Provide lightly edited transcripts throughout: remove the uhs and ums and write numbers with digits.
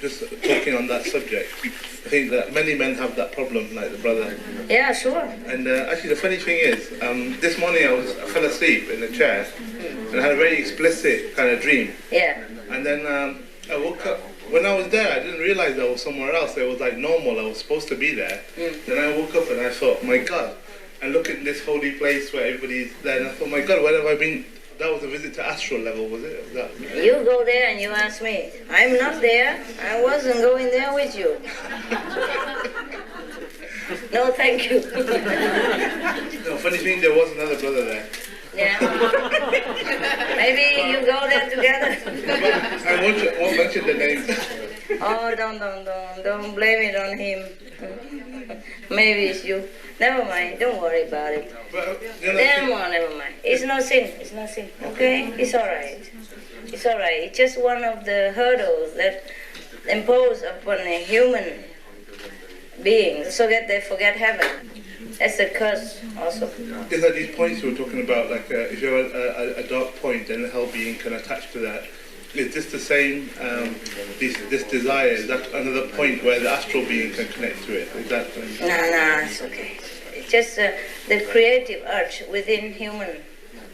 just talking on that subject, I think that many men have that problem, like the brother. Yeah, sure. And actually, the funny thing is, this morning I fell asleep in the chair, and I had a very explicit kind of dream. Yeah. And then I woke up. When I was there, I didn't realize I was somewhere else. It was like normal. I was supposed to be there. Then I woke up and I thought, my God. And look at this holy place where everybody's there. And I thought, my God, where have I been? That was a visit to astral level, was it? You go there and you ask me. I'm not there. I wasn't going there with you. No, thank you. No, funny thing, there was another brother there. Yeah. Maybe you go there together. I won't mention the name. Oh, don't blame it on him. Maybe it's you. Never mind, don't worry about it. But, Never mind. It's no sin, okay? It's alright. It's alright. It's just one of the hurdles that impose upon a human being so that they forget heaven. That's a curse also. There's like these points you were talking about, like if you're a dark point and the hell being can attach to that. Is this the same, this desire, is that another point where the astral being can connect to it? Is that... No, it's okay. It's just the creative urge within human,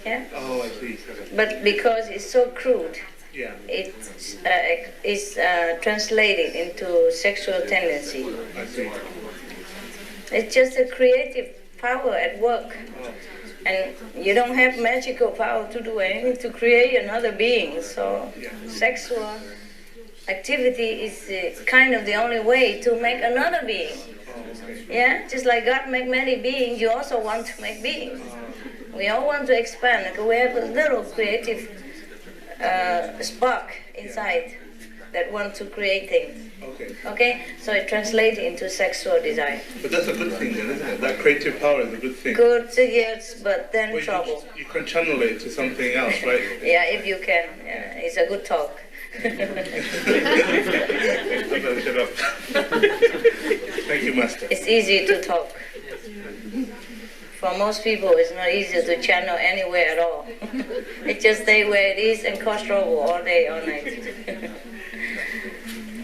yeah? Oh, I see. But because it's so crude, yeah, it's translated into sexual tendency. I see. It's just a creative power at work. Oh. And you don't have magical power to do anything to create another being. So sexual activity is kind of the only way to make another being. Yeah, just like God make many beings, you also want to make beings. We all want to expand. Like we have a little creative spark inside that want to create things. Okay, so it translates into sexual desire. But that's a good thing then, isn't it? That creative power is a good thing. Good, yes, but then trouble. You can channel it to something else, right? Yeah, if you can. Yeah, it's a good talk. I better shut up. Thank you, Master. It's easy to talk. For most people, it's not easy to channel anywhere at all. It just stay where it is and cause trouble all day, all night.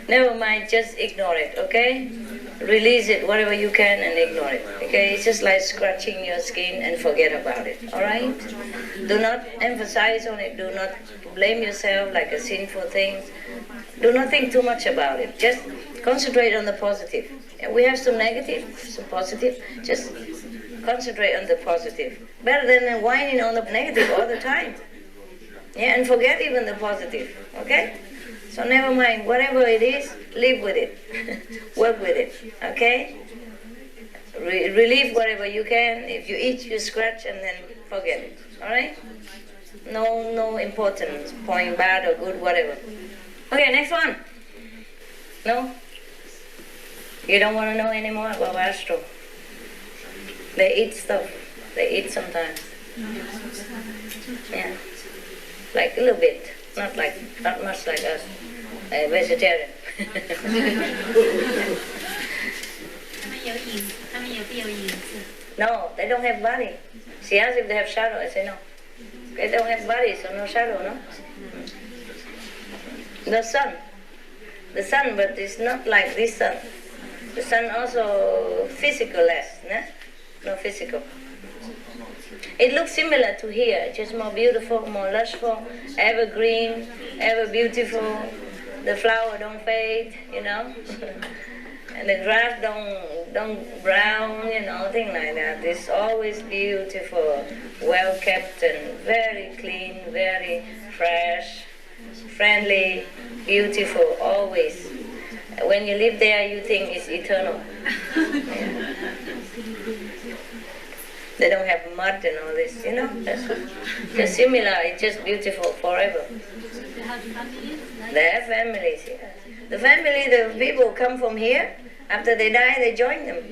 Never mind, just ignore it, okay? Release it, whatever you can, and ignore it, okay? It's just like scratching your skin and forget about it, all right? Do not emphasize on it. Do not blame yourself like a sinful thing. Do not think too much about it. Just concentrate on the positive. We have some negative, some positive. Just concentrate on the positive. Better than whining on the negative all the time. Yeah, and forget even the positive, okay? So never mind, whatever it is, live with it, work with it, okay? Relieve whatever you can. If you eat, you scratch and then forget it, all right? No importance, point bad or good, whatever. Okay, next one. No? You don't want to know anymore about astral? They eat stuff. They eat sometimes. Yeah, like a little bit, not much like us. Vegetarian. No, they don't have body. She asked if they have shadow. I say no. They don't have body, so no shadow, no? The sun, but it's not like this sun. The sun also physical less, no physical. It looks similar to here, just more beautiful, more lushful, evergreen, ever beautiful. The flower don't fade, and the grass don't brown, thing like that. It's always beautiful, well kept and very clean, very fresh, friendly, beautiful, always. When you live there, you think it's eternal. Yeah. They don't have mud and all this, That's just similar, it's just beautiful forever. They have families, yeah. The people come from here, after they die, they join them.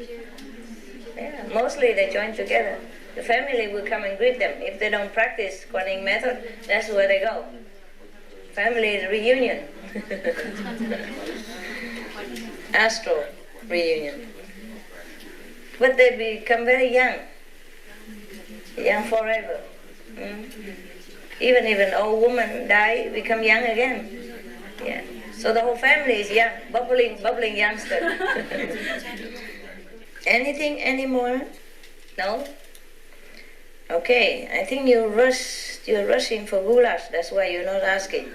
Yeah, mostly they join together. The family will come and greet them. If they don't practice Kuan Yin method, that's where they go. Family reunion. Astral reunion. But they become very young forever. Even if an old woman die, become young again. Yeah. So the whole family is young, bubbling youngster. Anything anymore? No? Okay, I think you're rushing for goulash, that's why you're not asking.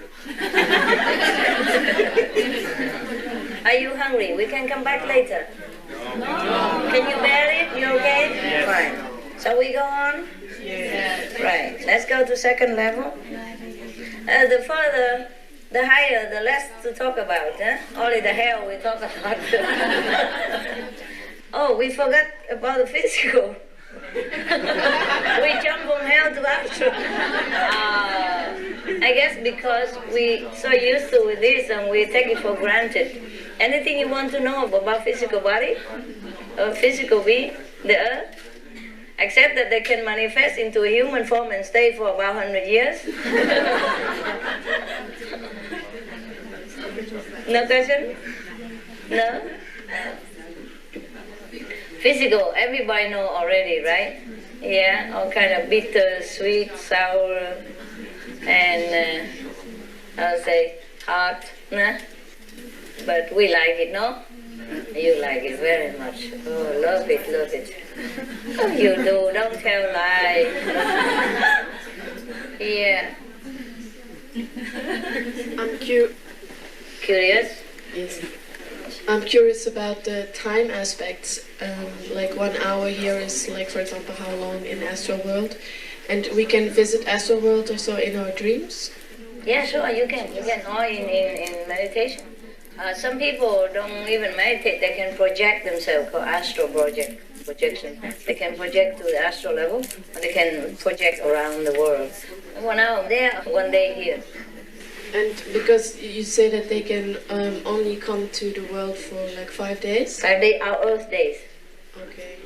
Are you hungry? We can come back later. Can you bear it? You okay? Yes. Fine. Shall we go on? Yes. Right, let's go to second level. The further, the higher, the less to talk about. Only the hell we talk about. Oh, we forgot about the physical. We jump from hell to astral. I guess because we so used to this and we take it for granted. Anything you want to know about physical body, or physical being, the earth, except that they can manifest into a human form and stay for about 100 years? No question? No? Physical, everybody know already, right? Yeah, all kind of bitter, sweet, sour, and I'll say hot, nah? But we like it, no? You like it very much. Oh, love it, love it. Oh, you do, don't tell lies. Yeah. I'm Curious? Yes. I'm curious about the time aspects. Like 1 hour here is like, for example, how long in astral world, and we can visit astral world also in our dreams. Yeah, sure, you can. You can, or in meditation. Some people don't even meditate. They can project themselves, called astral projection. They can project to the astral level, or they can project around the world. 1 hour there, 1 day here. And because you say that they can only come to the world for like 5 days? 5 days, our Earth days. Okay.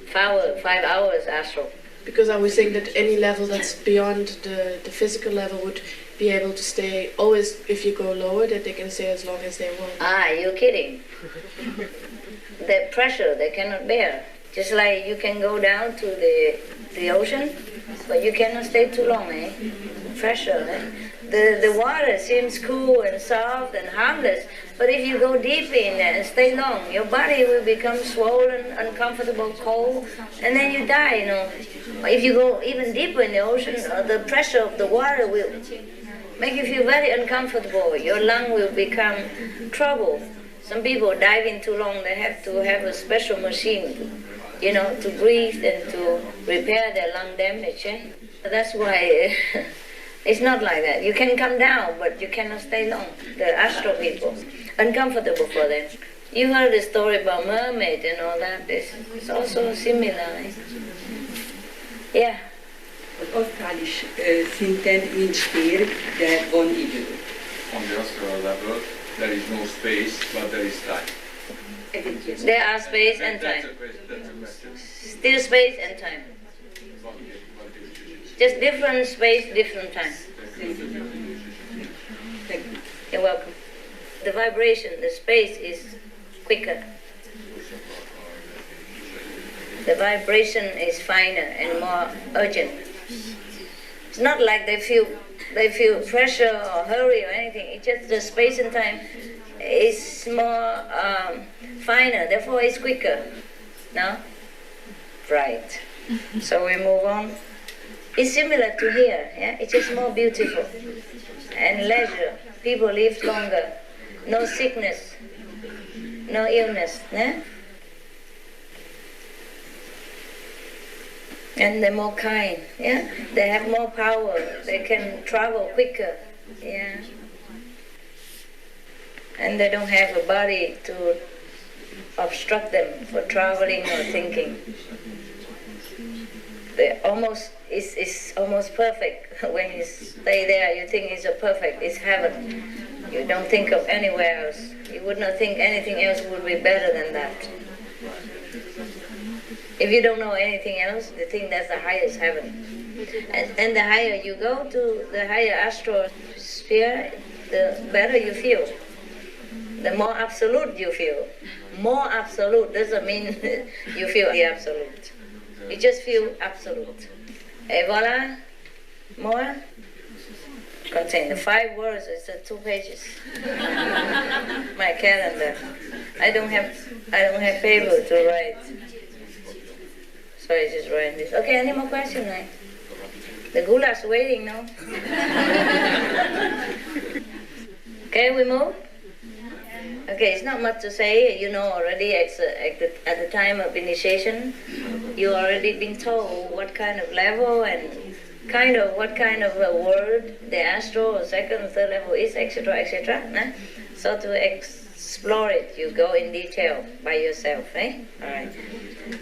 5 hours astral. Because I was saying that any level that's beyond the physical level would be able to stay always, if you go lower, that they can stay as long as they want. Ah, you're kidding. The pressure they cannot bear. Just like you can go down to the ocean, but you cannot stay too long, eh? Pressure, eh? The water seems cool and soft and harmless, but if you go deep in there and stay long, your body will become swollen, uncomfortable, cold, and then you die, you know. Or if you go even deeper in the ocean, the pressure of the water will make you feel very uncomfortable. Your lung will become trouble. Some people dive in too long, they have to have a special machine, you know, to breathe and to repair their lung damage. Eh? That's why it's not like that. You can come down, but you cannot stay long. The astral people, uncomfortable for them. You heard the story about mermaid and all that. It's also similar. Eh? Yeah. Az asztrális szinten nincs tér, de van idő. On the astral level, there is no space, but there is time. There are space and time. That's a question. Still space and time. Just different space, different time. You're welcome. The vibration, the space is quicker. The vibration is finer and more urgent. It's not like they feel pressure or hurry or anything. It's just the space and time is more finer, therefore it's quicker. No? Right. So we move on. It's similar to here, yeah? It's just more beautiful. And leisure. People live longer. No sickness. No illness. Yeah? And they're more kind, yeah? They have more power. They can travel quicker, yeah? And they don't have a body to obstruct them for traveling or thinking. It's almost perfect. When you stay there, you think it's perfect, it's heaven. You don't think of anywhere else. You would not think anything else would be better than that. If you don't know anything else, you think that's the highest heaven. And the higher you go to the higher astral sphere, the better you feel. The more absolute you feel. More absolute doesn't mean you feel the absolute. You just feel absolute. Et voilà. More? Contain the 5 words. It's 2 pages. My calendar. I don't have paper to write. So I just write this. Okay, any more questions? Right? The goulash waiting now. Okay, we move? Okay, it's not much to say. You know already at the time of initiation, you already been told what kind of level and what kind of a word the astral or second or third level is, etc., etc. Nah? So to explore it, you go in detail by yourself, eh?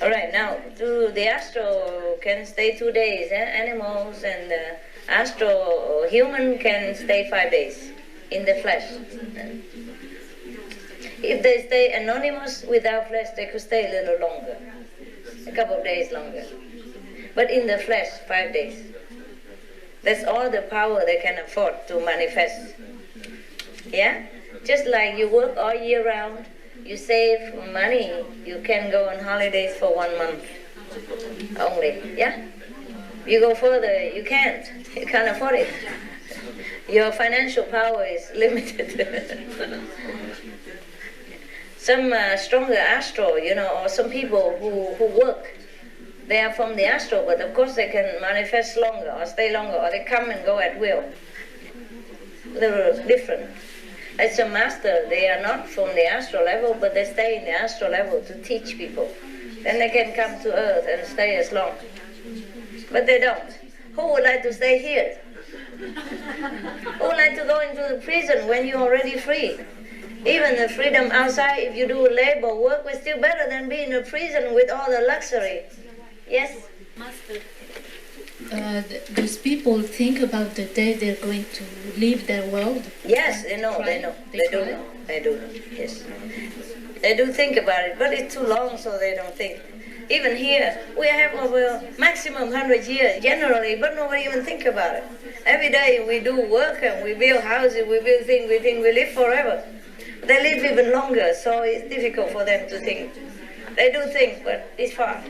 All right. Now, the astral can stay 2 days. Animals and astral or human can stay 5 days in the flesh. If they stay anonymous without flesh, they could stay a little longer, a couple of days longer. But in the flesh, 5 days. That's all the power they can afford to manifest. Yeah? Just like you work all year round, you save money, you can go on holidays for 1 month only. Yeah? You go further, you can't. You can't afford it. Your financial power is limited. Some stronger astral, or some people who work, they are from the astral, but of course they can manifest longer or stay longer, or they come and go at will. They're different. As a master, they are not from the astral level, but they stay in the astral level to teach people. Then they can come to earth and stay as long. But they don't. Who would like to stay here? Who would like to go into the prison when you're already free? Even the freedom outside, if you do labor work, is still better than being in a prison with all the luxury. Yes? Master, those people think about the day they're going to leave their world? Yes, they know. They do know. They do know, yes. They do think about it, but it's too long, so they don't think. Even here, we have over maximum 100 years generally, but nobody even think about it. Every day we do work and we build houses, we build things, we think we live forever. They live even longer, so it's difficult for them to think. They do think, but it's far.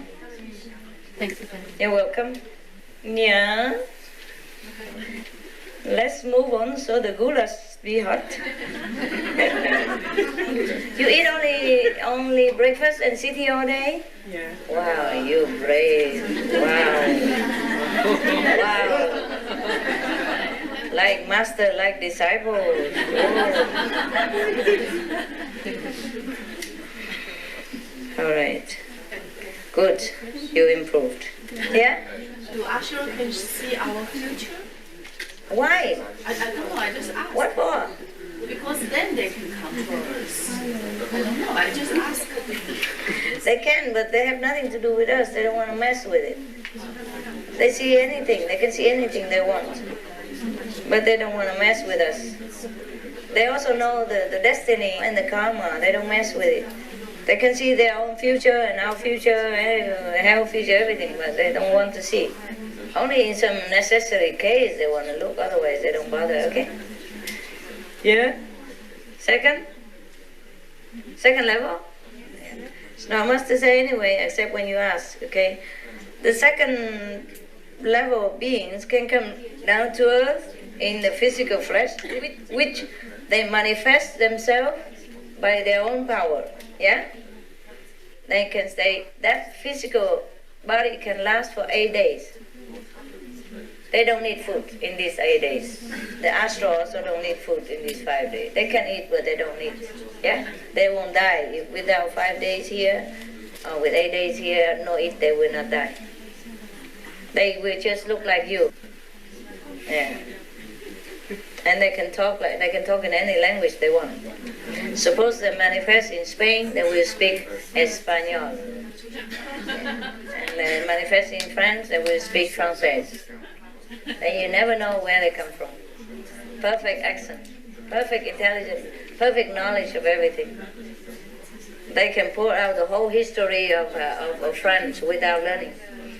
Thank you. You're welcome. Yeah. Let's move on so the goulash be hot. You eat only breakfast and sit here all day? Yeah. Wow, you brave. Wow. Like master, like disciple. All right. Good. You improved. Yeah? Do Ashura can see our future? Why? I don't know, I just asked. What for? Because then they can control us. I don't know, I just asked. They can, but they have nothing to do with us. They don't want to mess with it. They see anything. They can see anything they want. But they don't want to mess with us. They also know the destiny and the karma. They don't mess with it. They can see their own future and our future, health future, everything, but they don't want to see. Only in some necessary case they want to look, otherwise they don't bother, okay? Yeah? Second level? No, I must say anyway, except when you ask, okay? The second level of beings can come down to earth in the physical flesh, which they manifest themselves by their own power, yeah? They can stay, that physical body can last for 8 days. They don't need food in these 8 days. The astral also don't need food in these 5 days. They can eat, but they don't need, yeah? They won't die. If without 5 days here, or with 8 days here, no eat, they will not die. They will just look like you. Yeah. And they can talk in any language they want. Suppose they manifest in Spain, they will speak Espanol. And they manifest in France, they will speak Francais. And you never know where they come from. Perfect accent, perfect intelligence, perfect knowledge of everything. They can pour out the whole history of France without learning,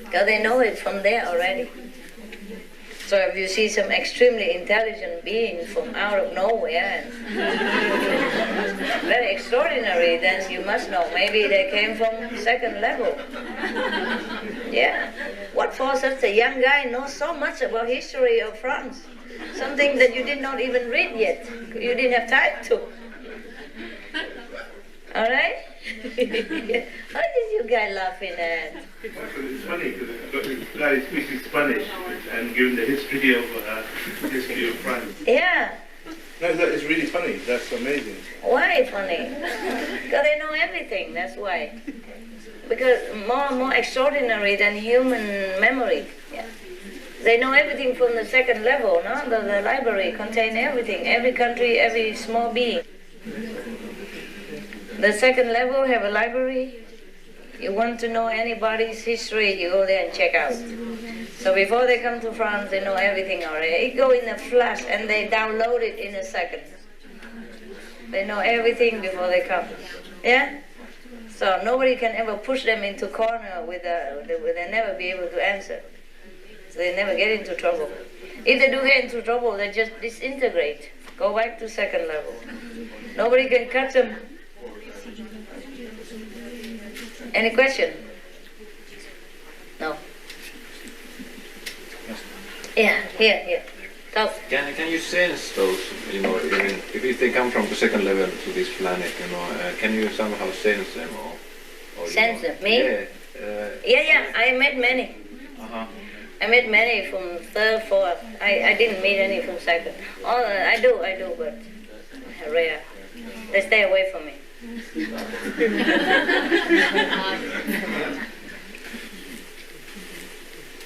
because they know it from there already. So if you see some extremely intelligent being from out of nowhere, and very extraordinary, then you must know maybe they came from second level. Yeah. What for such a young guy knows so much about history of France? something that you did not even read yet. You didn't have time to. All right? What is you guys laughing at? It's funny because this guy is speaking Spanish and giving the history of France. Yeah. No, it's really funny. That's amazing. Why funny? Because they know everything, that's why. Because more extraordinary than human memory. Yeah. They know everything from the second level, no? The library contains everything, every country, every small being. The second level have a library. You want to know anybody's history, you go there and check out. So before they come to France, they know everything already. It go in a flash and they download it in a second. They know everything before they come. Yeah? So nobody can ever push them into corner where they never be able to answer. So they never get into trouble. If they do get into trouble, they just disintegrate. Go back to second level. Nobody can catch them. Any question? No. Yeah, here. Talk. Can you sense those, even if they come from the second level to this planet, can you somehow sense them or Sense them? Me? Yeah. I met many. Uh-huh. I met many from third, fourth. I didn't meet any from second. I do, but rare. They stay away from me.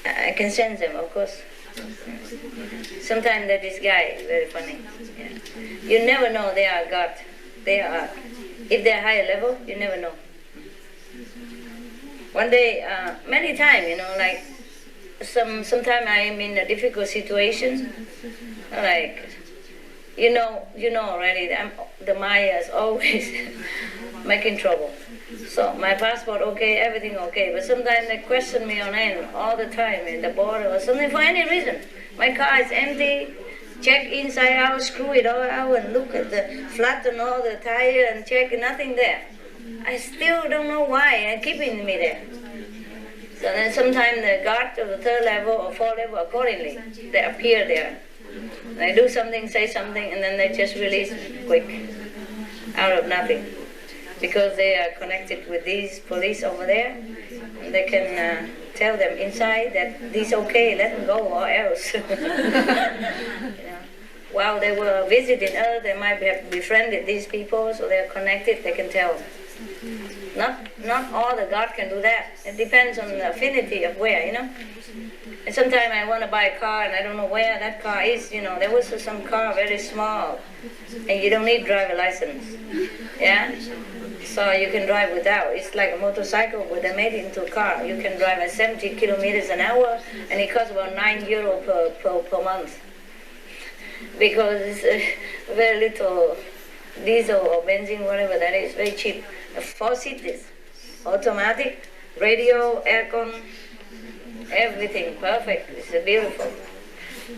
I can sense them, of course. Sometimes that this guy is very funny. Yeah. You never know they are God. If they're higher level, you never know. One day, many times, like sometime I am in a difficult situation, like you know already. The Maya is always making trouble. So my passport okay, everything okay, but sometimes they question me on end all the time in the border or something for any reason. My car is empty. Check inside out, screw it all out, and look at the flatten all the tire and check nothing there. I still don't know why and keeping me there. So then sometimes the guard of the third level or fourth level accordingly, they appear there. They do something, say something, and then they just release quick, out of nothing. Because they are connected with these police over there, they can tell them inside that this okay, let them go or else. While they were visiting us, they might have befriended these people, so they're connected, they can tell. Not all the God can do that. It depends on the affinity of where, And sometimes I want to buy a car and I don't know where that car is, There was some car very small and you don't need driver license. Yeah? So you can drive without. It's like a motorcycle, but they made it into a car. You can drive at 70 kilometers an hour and it costs about €9 per month. Because it's very little diesel or benzene, whatever that is, very cheap. 4 seats, automatic, radio, aircon, everything perfect. It's beautiful.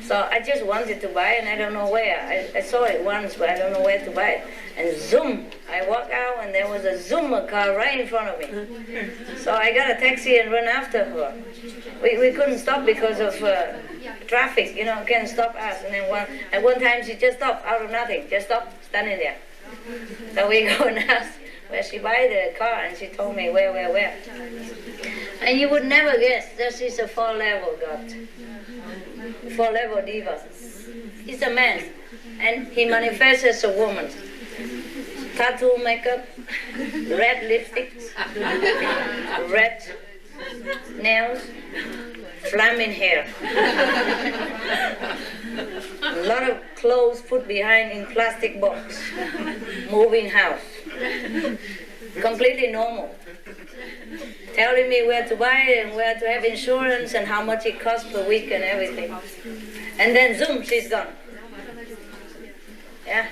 So I just wanted to buy it and I don't know where. I saw it once, but I don't know where to buy it. And zoom, I walked out and there was a Zoomer car right in front of me. So I got a taxi and ran after her. We couldn't stop because of traffic, can't stop us. And then at one time she just stopped out of nothing, just stopped standing there. So we go and ask where she buy the car and she told me where. And you would never guess this is a 4-level God. 4-level diva. He's a man and he manifests as a woman. Tattoo makeup, red lipsticks, red nails, flaming hair. A lot of clothes put behind in plastic box. Moving house. Completely normal. Telling me where to buy it and where to have insurance and how much it costs per week and everything. And then zoom, she's gone. Yeah,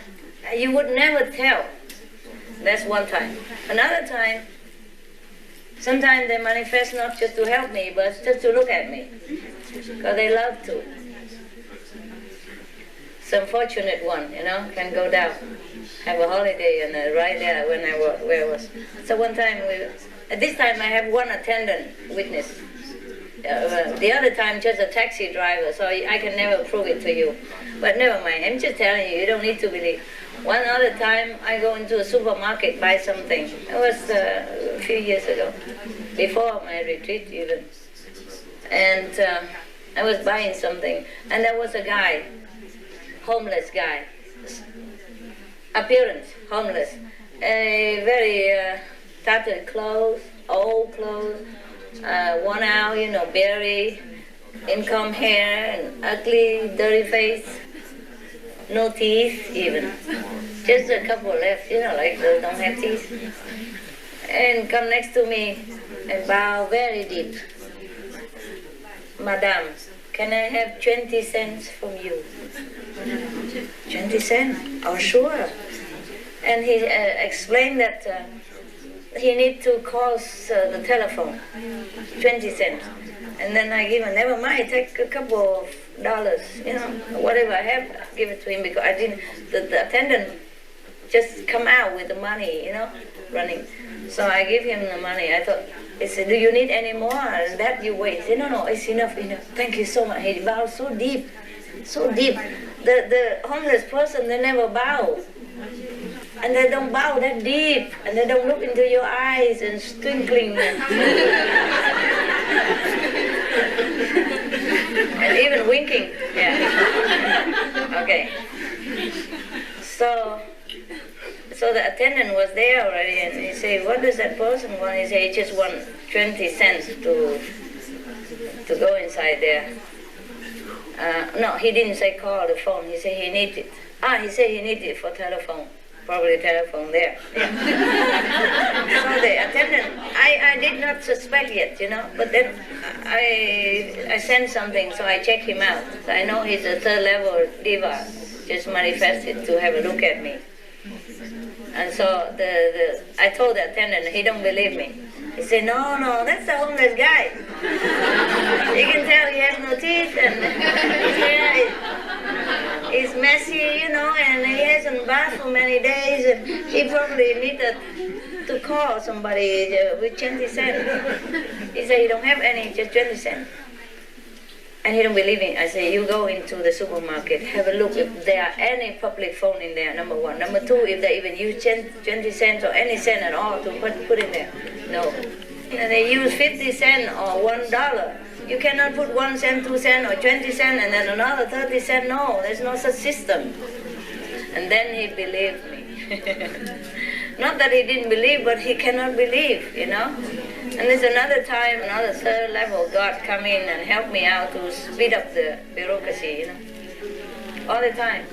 you would never tell. That's one time. Another time, sometimes they manifest not just to help me, but just to look at me. Because they love to. Some fortunate one, can go down, have a holiday, and right there where I was. So one time, at this time I have one attendant witness. The other time, just a taxi driver, so I can never prove it to you. But never mind, I'm just telling you, you don't need to believe. One other time, I go into a supermarket, buy something. It was a few years ago, before my retreat even. And I was buying something, and there was a guy, homeless guy, appearance, homeless, very tattered clothes, old clothes, worn out, very income hair, and ugly, dirty face, no teeth even. Just a couple left, like those don't have teeth. And come next to me and bow very deep. Madam, can I have 20 cents from you? 20 cents? Oh, sure. And he explained that he need to call the telephone, 20 cents. And then I give him, never mind, take a couple of dollars, whatever I have, give it to him, because I didn't, the attendant just come out with the money, running. So I give him the money. I thought, he said, do you need any more? And that you wait. He said, no, it's enough. Thank you so much. He bowed so deep, so deep. The homeless person, they never bow. And they don't bow that deep. And they don't look into your eyes and twinkling. And even winking. Yeah. Okay. So the attendant was there already, and he said, what does that person want? He said, he just want 20 cents to go inside there. No, he didn't say call the phone. He said he needed it. He said he needed it for telephone. Probably telephone there. So the attendant, I did not suspect yet, but then I sent something, so I checked him out. So I know he's a third level diva, just manifested to have a look at me. And so I told the attendant, he don't believe me. He said, no, that's the homeless guy. You can tell he has no teeth, and his hair is messy, and he hasn't bathed for many days, and he probably needed to call somebody with 20 cents. He said, he don't have any, just 20 cents. And he don't believe me. I say, you go into the supermarket, have a look if there are any public phone in there, number one. Number two, if they even use 20 cents or any cent at all to put in there. No. And they use 50 cents or $1. You cannot put 1 cent, 2 cents, or 20 cents, and then another 30 cents. No, there's no such system. And then he believed me. Not that he didn't believe, but he cannot believe, And there's another time, another third level, God come in and help me out to speed up the bureaucracy, All the time.